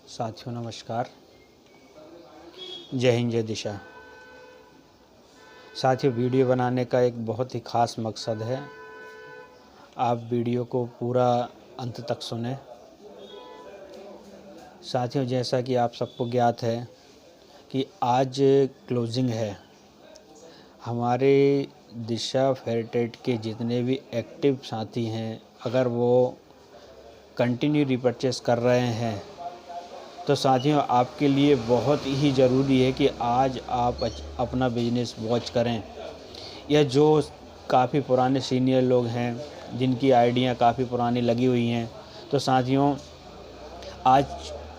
साथियों नमस्कार। जय हिंद जय दिशा। साथियों, वीडियो बनाने का एक बहुत ही ख़ास मकसद है। आप वीडियो को पूरा अंत तक सुने। साथियों, जैसा कि आप सबको ज्ञात है कि आज क्लोजिंग है। हमारे दिशा फेयरट्रेड के जितने भी एक्टिव साथी हैं, अगर वो कंटिन्यू रिपर्चेस कर रहे हैं तो साथियों आपके लिए बहुत ही ज़रूरी है कि आज आप अपना बिजनेस वॉच करें। या जो काफ़ी पुराने सीनियर लोग हैं, जिनकी आइडियाँ काफ़ी पुरानी लगी हुई हैं, तो साथियों आज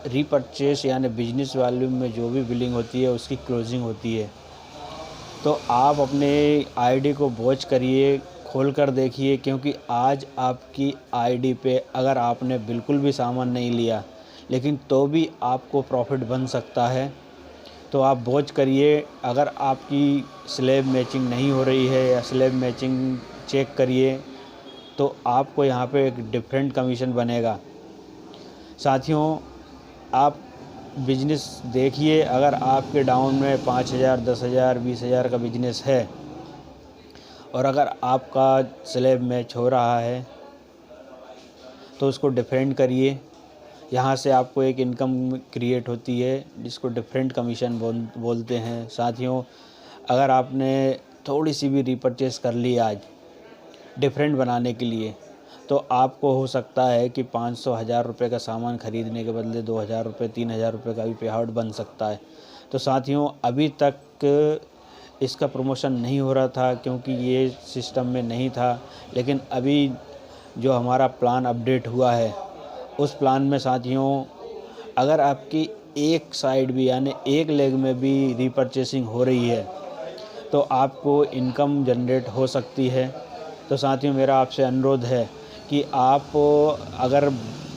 रीपरचेस यानी बिजनेस वॉल्यूम में जो भी बिलिंग होती है उसकी क्लोजिंग होती है। तो आप अपने आईडी को वॉच करिए, खोल कर देखिए, क्योंकि आज आपकी आईडी पे अगर आपने बिल्कुल भी सामान नहीं लिया लेकिन तो भी आपको प्रॉफिट बन सकता है। तो आप वॉच करिए। अगर आपकी स्लैब मैचिंग नहीं हो रही है या स्लैब मैचिंग चेक करिए, तो आपको यहाँ पे एक डिफरेंट कमीशन बनेगा। साथियों, आप बिजनेस देखिए। अगर आपके डाउन में 5,000, 10,000, 20,000 का बिजनेस है और अगर आपका स्लैब मैच हो रहा है तो उसको डिफेंड करिए। यहाँ से आपको एक इनकम क्रिएट होती है जिसको डिफरेंट कमीशन बोलते हैं। साथियों, अगर आपने थोड़ी सी भी रीपरचेस कर ली आज डिफरेंट बनाने के लिए, तो आपको हो सकता है कि 500 हज़ार रुपये का सामान ख़रीदने के बदले 2,000 रुपये, 3,000 रुपये का भी पे आउट बन सकता है। तो साथियों, अभी तक इसका प्रमोशन नहीं हो रहा था क्योंकि ये सिस्टम में नहीं था, लेकिन अभी जो हमारा प्लान अपडेट हुआ है उस प्लान में साथियों अगर आपकी एक साइड भी यानी एक लेग में भी रीपरचेसिंग हो रही है तो आपको इनकम जनरेट हो सकती है। तो साथियों, मेरा आपसे अनुरोध है कि आप अगर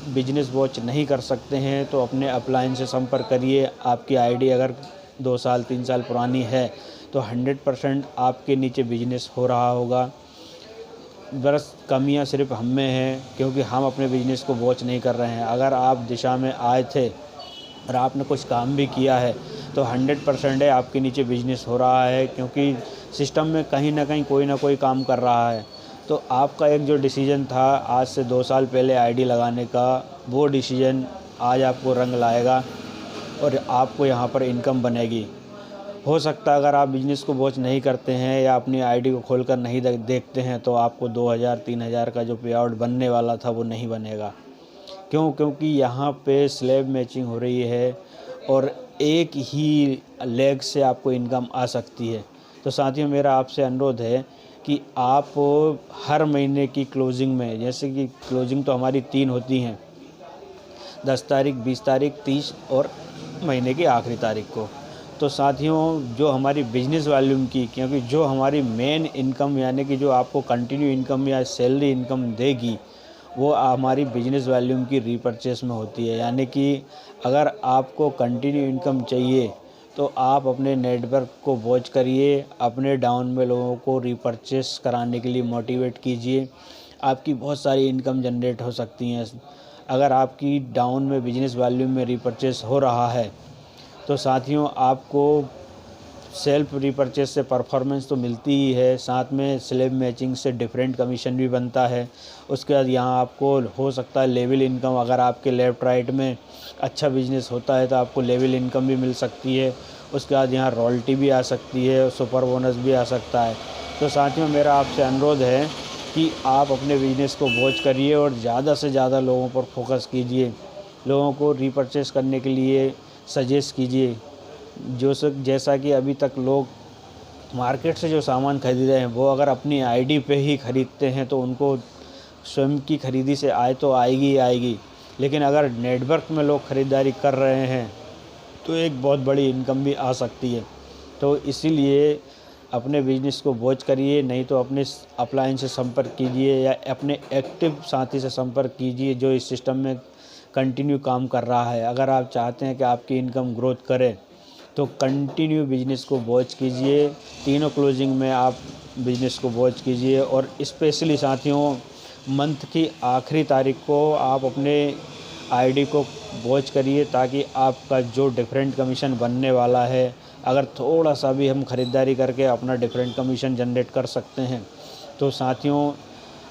बिजनेस वॉच नहीं कर सकते हैं तो अपने अपलाइन से संपर्क करिए। आपकी आईडी अगर 2 साल 3 साल पुरानी है तो 100% आपके नीचे बिजनेस हो रहा होगा। बस कमियां सिर्फ हम में हैं क्योंकि हम अपने बिजनेस को वॉच नहीं कर रहे हैं। अगर आप दिशा में आए थे और आपने कुछ काम भी किया है तो 100% है आपके नीचे बिजनेस हो रहा है, क्योंकि सिस्टम में कहीं ना कहीं कोई ना कोई काम कर रहा है। तो आपका एक जो डिसीजन था आज से 2 साल पहले आईडी लगाने का, वो डिसीजन आज आपको रंग लाएगा और आपको यहाँ पर इनकम बनेगी। हो सकता है अगर आप बिज़नेस को वॉच नहीं करते हैं या अपनी आईडी को खोलकर नहीं देखते हैं तो आपको 2,000 3,000 का जो पे आउट बनने वाला था वो नहीं बनेगा। क्योंकि यहाँ पे स्लैब मैचिंग हो रही है और एक ही लेग से आपको इनकम आ सकती है। तो साथियों, मेरा आपसे अनुरोध है कि आप हर महीने की क्लोजिंग में, जैसे कि क्लोजिंग तो हमारी 3 होती हैं, 10 तारीख, 20 तारीख, 30 और महीने की आखिरी तारीख को। तो साथियों, जो हमारी बिजनेस वॉल्यूम की, क्योंकि जो हमारी मेन इनकम यानी कि जो आपको कंटिन्यू इनकम या सैलरी इनकम देगी वो हमारी बिजनेस वॉल्यूम की रीपरचेस में होती है। यानी कि अगर आपको कंटिन्यू इनकम चाहिए तो आप अपने नेटवर्क को वॉच करिए, अपने डाउन में लोगों को रीपरचेस कराने के लिए मोटिवेट कीजिए। आपकी बहुत सारी इनकम जनरेट हो सकती हैं। अगर आपकी डाउन में बिजनेस वॉल्यूम में रीपरचेस हो रहा है तो साथियों आपको सेल्फ रीपरचेस से परफॉर्मेंस तो मिलती ही है, साथ में स्लैब मैचिंग से डिफरेंट कमीशन भी बनता है। उसके बाद यहाँ आपको हो सकता है लेवल इनकम, अगर आपके लेफ़्ट राइट में अच्छा बिजनेस होता है तो आपको लेवल इनकम भी मिल सकती है। उसके बाद यहाँ रॉयल्टी भी आ सकती है, सुपर बोनस भी आ सकता है। तो साथियों, मेरा आपसे अनुरोध है कि आप अपने बिजनेस को वॉच करिए और ज़्यादा से ज़्यादा लोगों पर फोकस कीजिए, लोगों को रीपरचेस करने के लिए सजेस्ट कीजिए। जैसा कि अभी तक लोग मार्केट से जो सामान खरीद रहे हैं वो अगर अपनी आईडी पे ही ख़रीदते हैं तो उनको स्वयं की खरीदी से आय तो आएगी ही आएगी, लेकिन अगर नेटवर्क में लोग ख़रीदारी कर रहे हैं तो एक बहुत बड़ी इनकम भी आ सकती है। तो इसीलिए अपने बिजनेस को वॉच करिए, नहीं तो अपने अपलाइन से संपर्क कीजिए या अपने एक्टिव साथी से संपर्क कीजिए जो इस सिस्टम में कंटिन्यू काम कर रहा है। अगर आप चाहते हैं कि आपकी इनकम ग्रोथ करे तो कंटिन्यू बिजनेस को वॉच कीजिए। तीनों क्लोजिंग में आप बिजनेस को वॉच कीजिए और स्पेशली साथियों मंथ की आखिरी तारीख को आप अपने आईडी को वॉच करिए, ताकि आपका जो डिफरेंट कमीशन बनने वाला है, अगर थोड़ा सा भी हम ख़रीदारी करके अपना डिफरेंट कमीशन जनरेट कर सकते हैं। तो साथियों,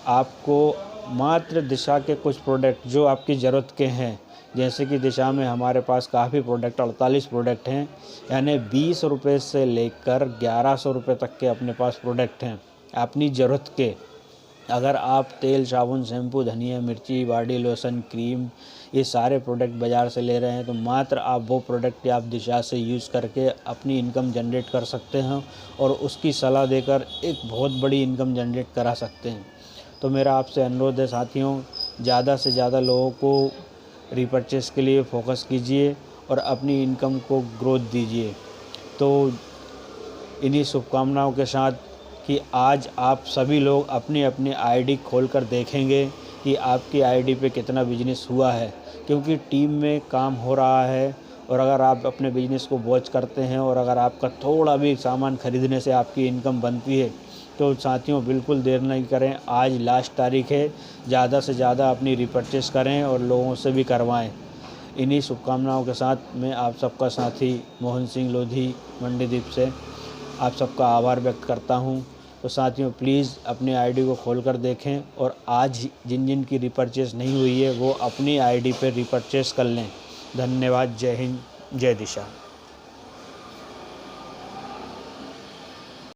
आपको मात्र दिशा के कुछ प्रोडक्ट जो आपकी ज़रूरत के हैं, जैसे कि दिशा में हमारे पास काफ़ी प्रोडक्ट 48 प्रोडक्ट हैं, यानी 20 रुपये से लेकर 1100 रुपये तक के अपने पास प्रोडक्ट हैं अपनी ज़रूरत के। अगर आप तेल, साबुन, शैम्पू, धनिया, मिर्ची, बॉडी लोशन, क्रीम, ये सारे प्रोडक्ट बाज़ार से ले रहे हैं, तो मात्र आप वो प्रोडक्ट आप दिशा से यूज़ करके अपनी इनकम जनरेट कर सकते हैं और उसकी सलाह देकर एक बहुत बड़ी इनकम जनरेट करा सकते हैं। तो मेरा आपसे अनुरोध है साथियों, ज़्यादा से ज़्यादा लोगों को रीपरचेस के लिए फोकस कीजिए और अपनी इनकम को ग्रोथ दीजिए। तो इन्हीं शुभकामनाओं के साथ कि आज आप सभी लोग अपनी अपनी आईडी खोलकर देखेंगे कि आपकी आईडी पे कितना बिजनेस हुआ है, क्योंकि टीम में काम हो रहा है। और अगर आप अपने बिजनेस को वॉच करते हैं और अगर आपका थोड़ा भी सामान खरीदने से आपकी इनकम बनती है, तो साथियों बिल्कुल देर नहीं करें। आज लास्ट तारीख है, ज़्यादा से ज़्यादा अपनी रीपरचेस करें और लोगों से भी करवाएं। इन्हीं शुभकामनाओं के साथ मैं आप सबका साथी मोहन सिंह लोधी मंडीदीप से आप सबका आभार व्यक्त करता हूं। तो साथियों प्लीज़ अपनी आईडी को खोलकर देखें और आज जिन जिन की रीपरचेस नहीं हुई है वो अपनी आईडी पर रीपरचेस कर लें। धन्यवाद। जय हिंद, जय दिशा।